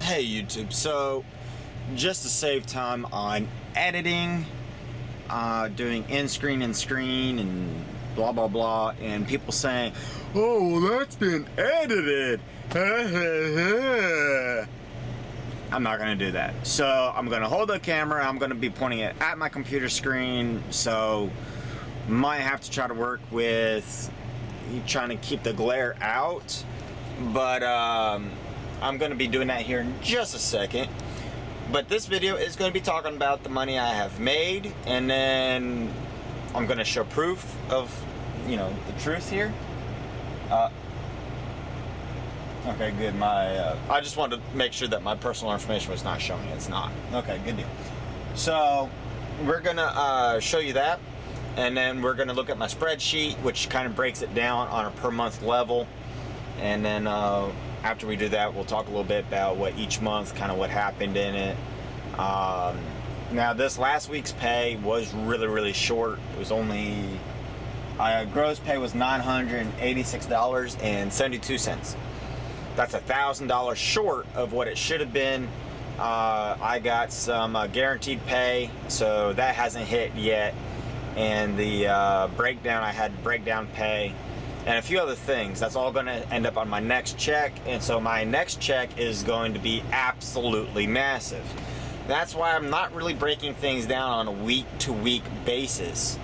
Hey YouTube, so just to save time on editing, doing in-screen and screen and blah blah blah, and people saying, oh well, that's been edited. I'm not gonna do that. So I'm gonna hold the camera, I'm gonna be pointing it at my computer screen, so might have to try to work with trying to keep the glare out, but I'm going to be doing that here in just a second. But this video is going to be talking about the money I have made, and then I'm going to show proof of, you know, the truth here. Okay, good. I just wanted to make sure that my personal information was not showing. It's not. Okay, good deal. So we're going to show you that, and then we're going to look at my spreadsheet, which kind of breaks it down on a per month level, and then after we do that, we'll talk a little bit about what each month, kind of what happened in it. Now, this last week's pay was really short. It was only, gross pay was $986.72. That's $1,000 short of what it should have been. I got some guaranteed pay, so that hasn't hit yet. And the breakdown, I had breakdown pay and a few other things. That's all going to end up on my next check, and so my next check is going to be absolutely massive. That's why I'm not really breaking things down on a week-to-week basis.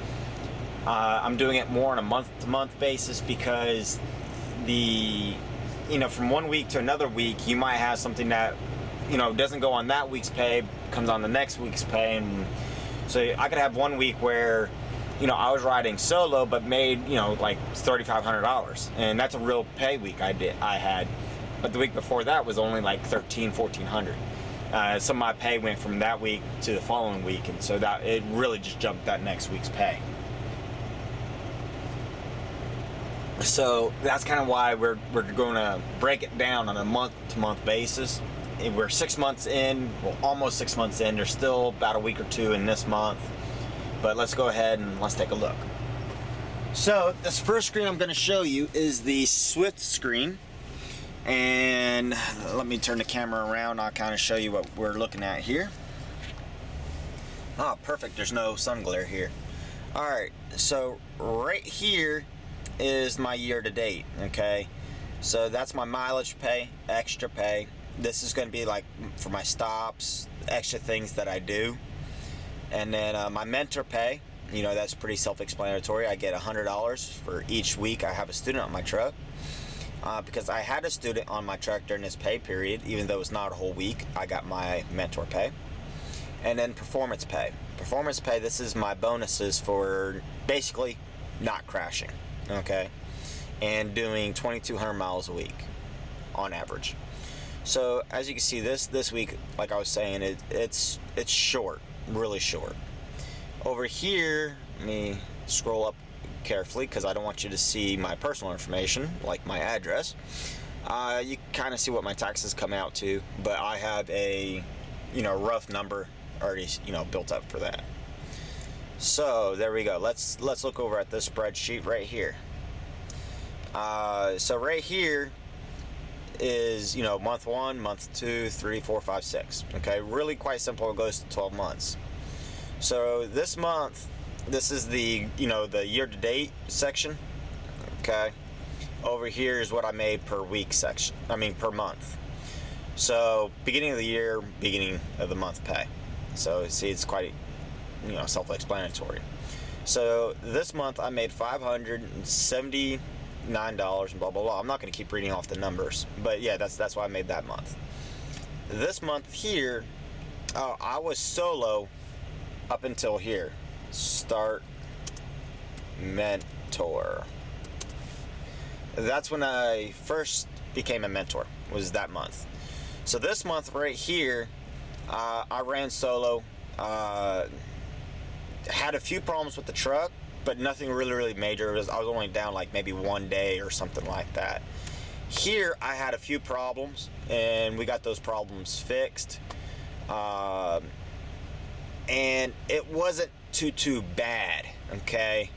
I'm doing it more on a month-to-month basis, because from one week to another week, you might have something that, doesn't go on that week's pay, comes on the next week's pay, and so I could have one week where I was riding solo, but made, like $3,500, and that's a real pay week I had. But the week before that was only like $1,400. Some of my pay went from that week to the following week, and so that it really just jumped that next week's pay. So that's kind of why we're going to break it down on a month-to-month basis. We're 6 months in, well, almost 6 months in. There's still about a week or two in this month. But let's go ahead and let's take a look. So this first screen I'm going to show you is the Swift screen. And let me turn the camera around. I'll kind of show you what we're looking at here. Ah, perfect. There's no sun glare here. Alright, so right here is my year to date. Okay, so that's my mileage pay, extra pay. This is going to be like for my stops, extra things that I do. And then my mentor pay, that's pretty self-explanatory. I get $100 for each week I have a student on my truck. Because I had a student on my truck during this pay period, even though it's not a whole week, I got my mentor pay. And then performance pay. Performance pay, this is my bonuses for basically not crashing, okay? And doing 2,200 miles a week on average. So as you can see, this week, like I was saying, it's short. Really short. Over here, let me scroll up carefully because I don't want you to see my personal information, like my address. You kind of see what my taxes come out to, but I have a rough number already built up for that. So there we go. Let's look over at this spreadsheet right here. So right here is month 1, month 2, 3, 4, 5, 6. Okay, really quite simple. It goes to 12 months. So this month, this is the the year to date section. Okay, over here is what I made per week section. I mean per month. So beginning of the year, beginning of the month pay. So see, it's quite self-explanatory. So this month I made $579 and blah blah blah. I'm not going to keep reading off the numbers, but yeah, that's why I made that month. This month here, I was solo up until here. Start mentor. That's when I first became a mentor, was that month. So this month right here, I ran solo. Had a few problems with the truck, but nothing really major. I was only down like maybe one day or something like that. Here I had a few problems, and we got those problems fixed. And it wasn't too bad, okay?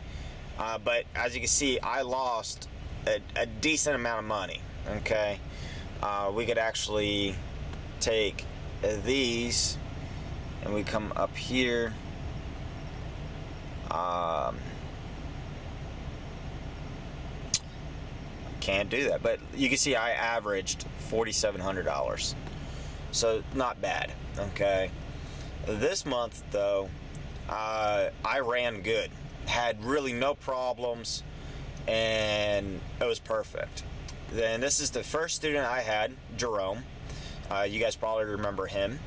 But as you can see, I lost a decent amount of money, okay? We could actually take these and we come up here. Can't do that, but you can see I averaged $4,700, so not bad. Okay, this month though, I ran good, had really no problems, and it was perfect. Then this is the first student I had, Jerome. You guys probably remember him,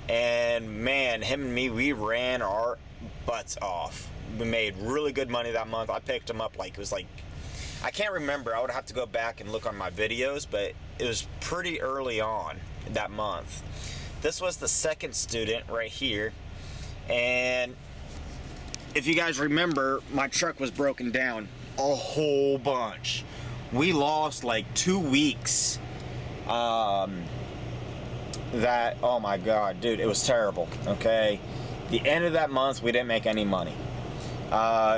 and man, him and me, we ran our butts off. We made really good money that month. I picked him up like, it was like, I can't remember, I would have to go back and look on my videos, but it was pretty early on that month. This was the second student right here, and if you guys remember, my truck was broken down a whole bunch. We lost like 2 weeks. Oh my God, dude, it was terrible, okay? The end of that month, we didn't make any money.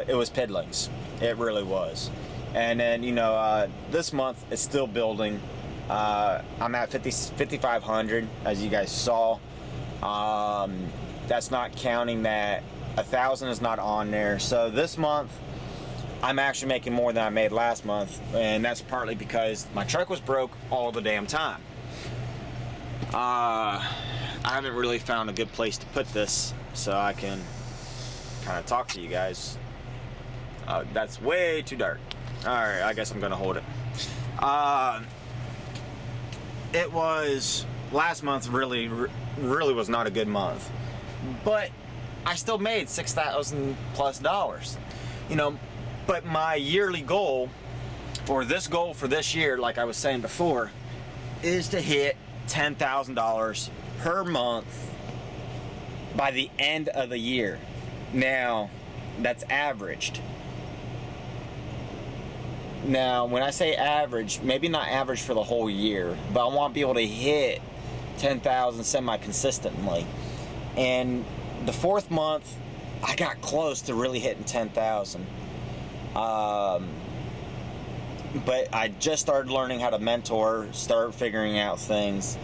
It was piddlings, it really was. And then, you know, this month it's still building. I'm at 5,500, as you guys saw. That's not counting that 1,000 is not on there. So this month, I'm actually making more than I made last month, and that's partly because my truck was broke all the damn time. I haven't really found a good place to put this so I can kind of talk to you guys. That's way too dark. Alright, I guess I'm gonna hold it. It was, last month really was not a good month, but I still made $6,000+ you know. But my yearly goal, or this goal for this year, like I was saying before, is to hit $10,000 per month by the end of the year. Now, that's averaged. Now, when I say average, maybe not average for the whole year, but I want to be able to hit 10,000 semi-consistently. And the fourth month, I got close to really hitting 10,000. But I just started learning how to mentor, start figuring out things.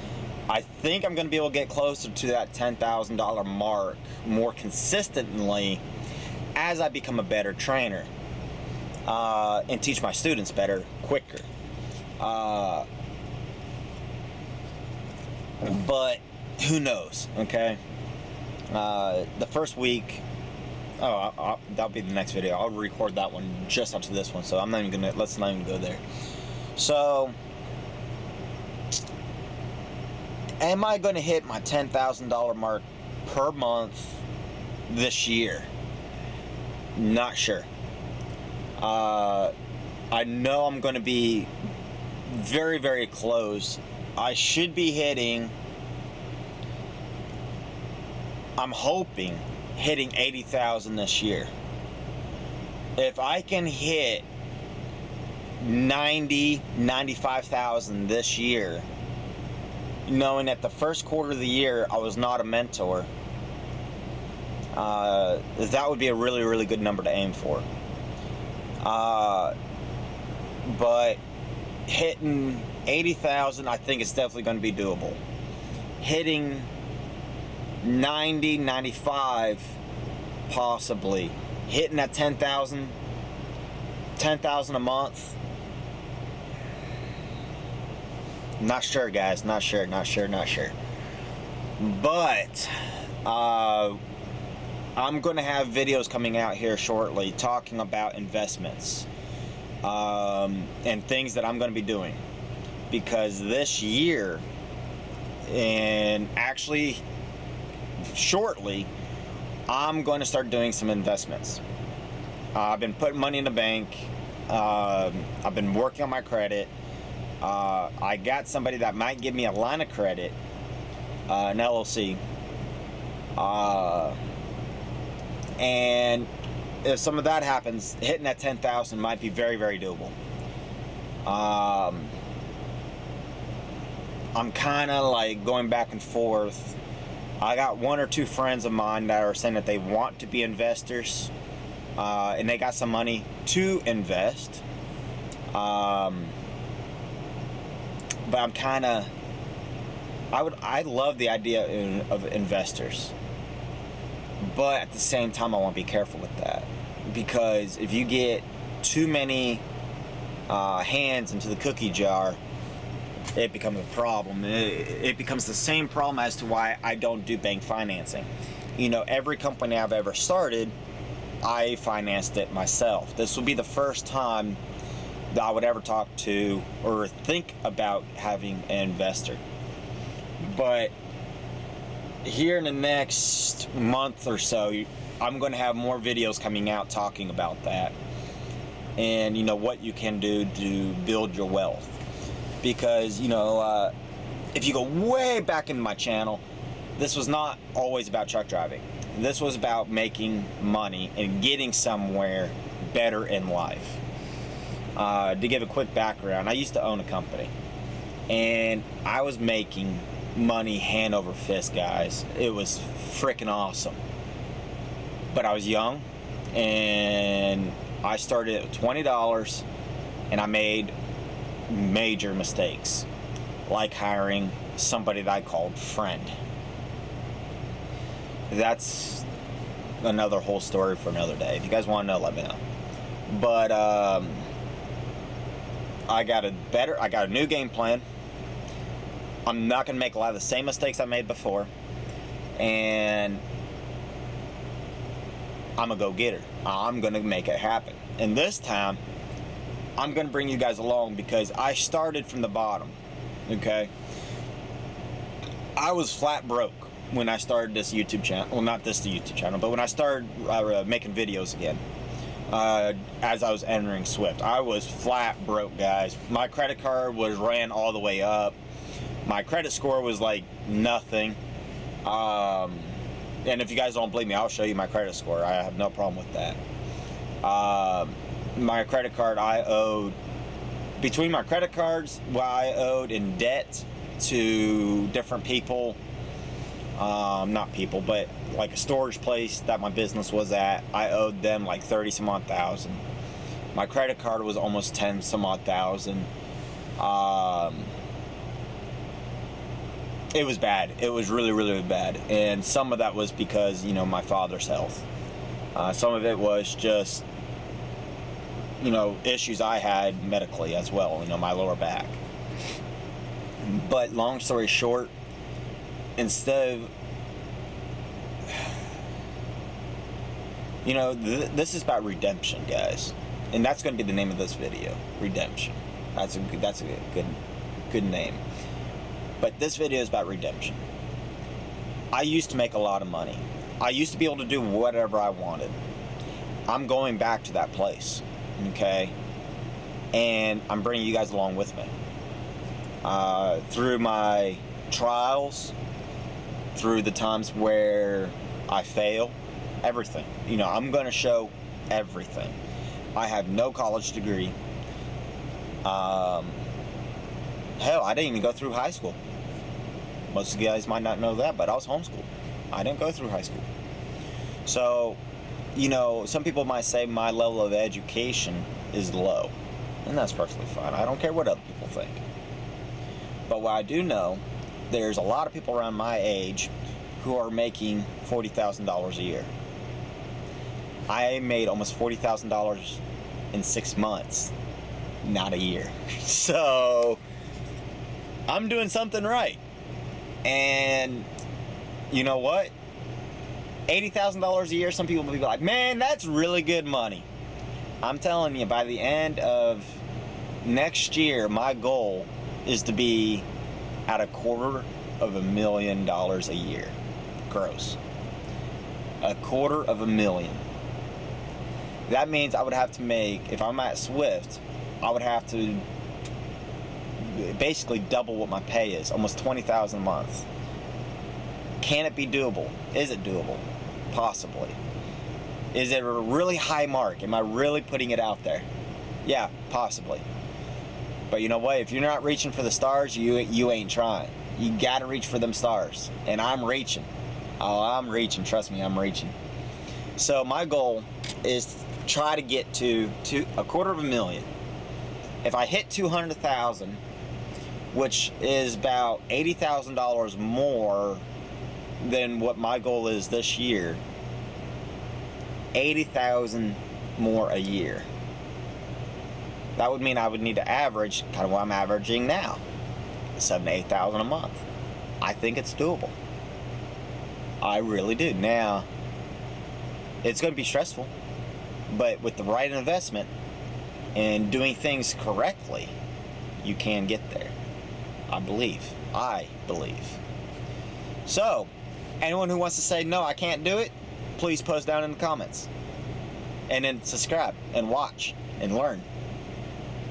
I think I'm going to be able to get closer to that $10,000 mark more consistently as I become a better trainer. And teach my students better, quicker. But who knows, okay? The first week, that'll be the next video. I'll record that one just after this one, so I'm not even gonna, let's not even go there. So, am I gonna hit my $10,000 mark per month this year? Not sure. I know I'm going to be very, very close. I should be hitting, I'm hoping, hitting 80,000 this year. If I can hit 95,000 this year, knowing that the first quarter of the year I was not a mentor, that would be a really, really good number to aim for. But hitting 80,000, I think it's definitely going to be doable. Hitting 90, 95, possibly. Hitting that 10,000 a month. Not sure, guys. Not sure. But, I'm going to have videos coming out here shortly talking about investments and things that I'm going to be doing, because this year, and actually shortly, I'm going to start doing some investments. I've been putting money in the bank. I've been working on my credit. I got somebody that might give me a line of credit, an LLC. And if some of that happens, hitting that 10,000 might be very, very doable. I'm kind of like going back and forth. I got one or two friends of mine that are saying that they want to be investors, and they got some money to invest. But I'm kind of I love the idea of investors, but at the same time, I want to be careful with that, because if you get too many hands into the cookie jar, it becomes a problem. It becomes the same problem as to why I don't do bank financing. You know, every company I've ever started, I financed it myself. This will be the first time that I would ever talk to or think about having an investor. But here in the next month or so, I'm going to have more videos coming out talking about that, and you know what you can do to build your wealth. Because you know, if you go way back into my channel, this was not always about truck driving. This was about making money and getting somewhere better in life. To give a quick background, I used to own a company, and I was making money hand over fist, guys. It was freaking awesome. But I was young, and I started at $20, and I made major mistakes, like hiring somebody that I called friend. That's another whole story for another day. If you guys want to know, let me know. But I got a new game plan. I'm not going to make a lot of the same mistakes I made before, and I'm a go-getter. I'm going to make it happen. And this time, I'm going to bring you guys along, because I started from the bottom, okay? I was flat broke when I started this YouTube channel. Well, not this YouTube channel, but when I started making videos again, as I was entering Swift. I was flat broke, guys. My credit card ran all the way up. My credit score was like nothing. And if you guys don't believe me, I'll show you my credit score. I have no problem with that. My credit card, I owed, between my credit cards, what I owed in debt to different people, not people, but like a storage place that my business was at, I owed them like 30 some odd thousand. My credit card was almost 10 some odd thousand. It was bad. It was really, really bad. And some of that was because, you know, my father's health. Some of it was just, you know, issues I had medically as well, you know, my lower back. But long story short, instead of, you know, this is about redemption, guys. And that's going to be the name of this video, redemption. That's a good name. But this video is about redemption. I used to make a lot of money. I used to be able to do whatever I wanted. I'm going back to that place, okay? And I'm bringing you guys along with me. Through my trials, through the times where I fail, everything. You know, I'm going to show everything. I have no college degree. Hell, I didn't even go through high school. Most of you guys might not know that, but I was homeschooled. I didn't go through high school. So, you know, some people might say my level of education is low. And that's perfectly fine. I don't care what other people think. But what I do know, there's a lot of people around my age who are making $40,000 a year. I made almost $40,000 in 6 months, not a year. So, I'm doing something right. And you know what? $80,000 a year, some people will be like, man, that's really good money. I'm telling you, by the end of next year, my goal is to be at $250,000 a year, gross. $250,000. That means I would have to make, if I'm at Swift, I would have to basically double what my pay is, almost $20,000 a month. Can it be doable? Is it doable? Possibly. Is it a really high mark? Am I really putting it out there? Yeah, possibly. But you know what? If you're not reaching for the stars, you ain't trying. You gotta reach for them stars. And I'm reaching. Oh, I'm reaching. Trust me, I'm reaching. So my goal is to try to get to $250,000. If I hit 200,000, which is about $80,000 more than what my goal is this year. 80,000 more a year. That would mean I would need to average kind of what I'm averaging now, 7,000 to 8,000 a month. I think it's doable. I really do. Now, it's going to be stressful, but with the right investment and doing things correctly, you can get there. I believe. So, anyone who wants to say, no, I can't do it, please post down in the comments. And then subscribe and watch and learn.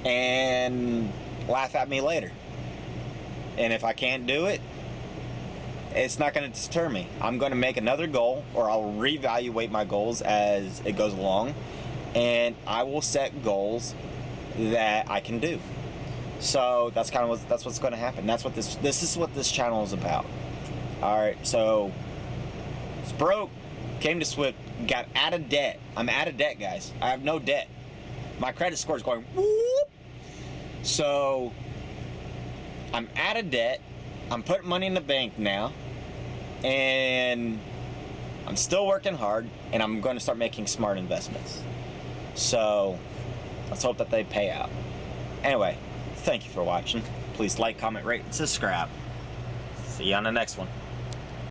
And laugh at me later. And if I can't do it, it's not going to deter me. I'm going to make another goal, or I'll reevaluate my goals as it goes along. And I will set goals that I can do. So that's kind of what's going to happen. That's what this is what this channel is about. All right, so it's broke, came to Swift, got out of debt. I'm out of debt, guys. I have no debt. My credit score is going whoop. So I'm out of debt. I'm putting money in the bank now, and I'm still working hard, and I'm going to start making smart investments. So let's hope that they pay out. Anyway, thank you for watching. Please like, comment, rate, and subscribe. See you on the next one.